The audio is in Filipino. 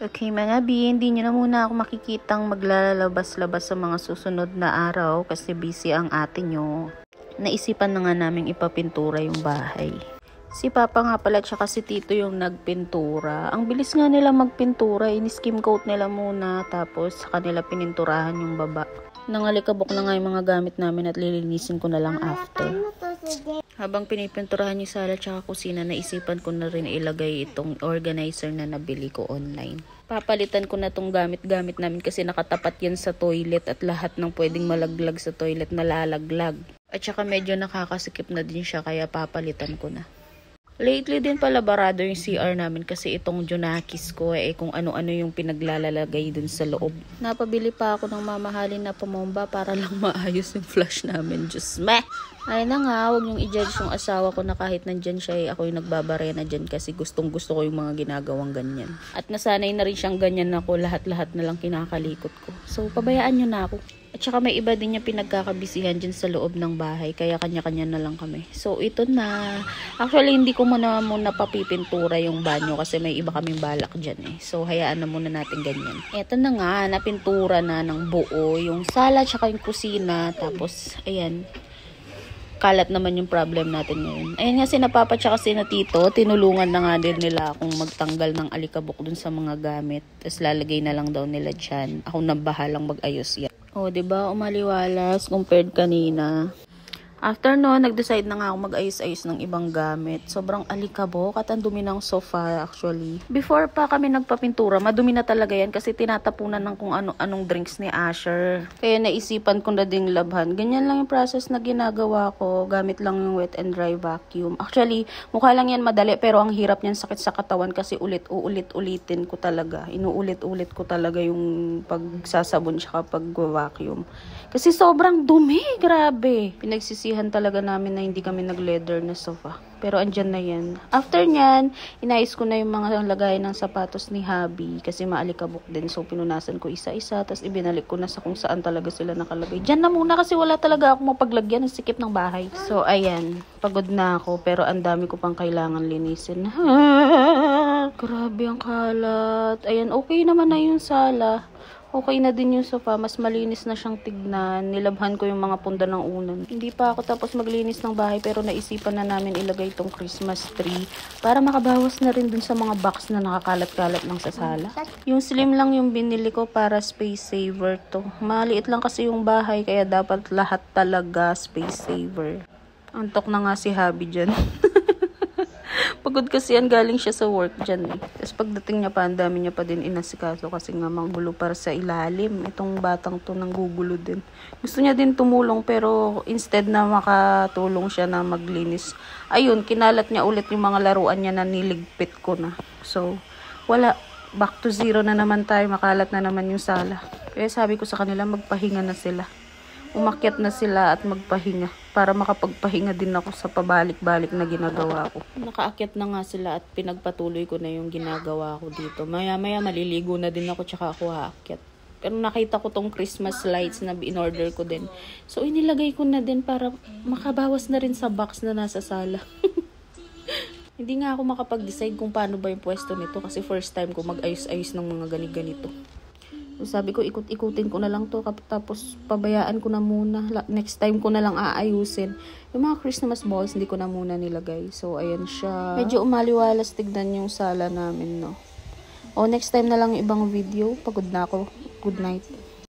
Okay mga bi, hindi nyo na muna ako makikitang maglalabas-labas sa mga susunod na araw kasi busy ang ate nyo. Naisipan na nga naming ipapintura yung bahay. Si Papa nga pala tsaka si Tito yung nagpintura. Ang bilis nga nila magpintura, in-skim coat nila muna tapos sa kanila pininturahan yung baba. Nangalikabok na nga yung mga gamit namin at lilinisin ko na lang after. Habang pinipinturahan yung sala tsaka kusina, naisipan ko na rin ilagay itong organizer na nabili ko online. Papalitan ko na tong gamit-gamit namin kasi nakatapat yan sa toilet at lahat ng pwedeng malaglag sa toilet nalalaglag. At saka medyo nakakasikip na din siya kaya papalitan ko na. Lately din pala barado yung CR namin kasi itong Junakis ko kung ano-ano yung pinaglalalagay dun sa loob. Napabili pa ako ng mamahalin na pamomba para lang maayos yung flush namin. Diyos me! Ay na nga, huwag niyong i-judge yung asawa ko na kahit nandyan siya ako yung nagbabarena dyan kasi gustong gusto ko yung mga ginagawang ganyan. At nasanay na rin siyang ganyan ako, lahat-lahat na lang kinakalikot ko. So, pabayaan niyo na ako. At saka may iba din niya pinagkakabisihan dyan sa loob ng bahay, kaya kanya-kanya na lang kami. So, ito na. Actually, hindi ko muna papipintura yung banyo kasi may iba kaming balak dyan So, hayaan na muna natin ganyan. Ito na nga, napintura na ng buo yung sala tsaka yung kusina. Tapos, ayan. Kalat naman yung problem natin ngayon. Ayan nga si na Papa tsaka si na Tito, tinulungan na nga din nila akong magtanggal ng alikabok dun sa mga gamit. Tapos lalagay na lang daw nila dyan. Ako na bahalang mag-ayos yan. O, diba? Umaliwalas compared kanina. After no, nag-decide na nga ako mag-ayos-ayos ng ibang gamit. Sobrang alikabok at ang dumi ng sofa actually. Before pa kami nagpapintura, madumi na talaga yan kasi tinatapunan ng kung anong drinks ni Asher. Kaya naisipan ko na ding labhan. Ganyan lang yung process na ginagawa ko. Gamit lang yung wet and dry vacuum. Actually, mukha lang yan madali pero ang hirap niyan sakit sa katawan kasi ulit-ulitin ko talaga. Inuulit-ulit ko talaga yung pagsasabon tsaka pag-vacuum. Kasi sobrang dumi, grabe. Pinagsisihan talaga namin na hindi kami nag-leather na sofa. Pero andyan na yan. After nyan, inayos ko na yung mga lagay ng sapatos ni Habi kasi maalikabok din. So, pinunasan ko isa-isa. Tapos, ibinalik ko na sa kung saan talaga sila nakalagay. Diyan na muna kasi wala talaga ako mapaglagyan ng sikip ng bahay. So, ayan. Pagod na ako. Pero ang dami ko pang kailangan linisin. Grabe ang kalat. Ayan, okay naman na yung sala. Okay na din yung sofa, mas malinis na siyang tignan. Nilabhan ko yung mga punda ng unan. Hindi pa ako tapos maglinis ng bahay pero naisipan na namin ilagay itong Christmas tree para makabawas na rin dun sa mga box na nakakalat-kalat lang sa sala. Yung slim lang yung binili ko para space saver to. Maliit lang kasi yung bahay kaya dapat lahat talaga space saver. Antok na nga si Habi dyan. Pagod kasi yan, galing siya sa work dyan Tapos pagdating niya pa, ang dami niya pa din inasikaso kasi nga manggulo para sa ilalim. Itong batang to nanggugulo din. Gusto niya din tumulong pero instead na makatulong siya na maglinis, ayun, kinalat niya ulit yung mga laruan niya na niligpit ko na. So, wala. Back to zero na naman tayo. Makalat na naman yung sala. Kaya sabi ko sa kanila, magpahinga na sila. Umakyat na sila at magpahinga para makapagpahinga din ako sa pabalik-balik na ginagawa ko. Nakaakyat na nga sila at pinagpatuloy ko na yung ginagawa ko dito. Maya-maya maliligo na din ako tsaka ako haakyat. Pero nakita ko tong Christmas lights na in-order ko din. So inilagay ko na din para makabawas na rin sa box na nasa sala. Hindi nga ako makapag-decide kung paano ba yung pwesto nito kasi first time ko mag-ayos-ayos ng mga ganito. So, sabi ko, ikut-ikutin ko na lang to tapos pabayaan ko na muna. Next time ko na lang aayusin. Yung mga Christmas balls, hindi ko na muna nilagay. So, ayan siya. Medyo umaliwalas tignan yung sala namin, no? O, next time na lang yung ibang video. Pagod na ako. Good night.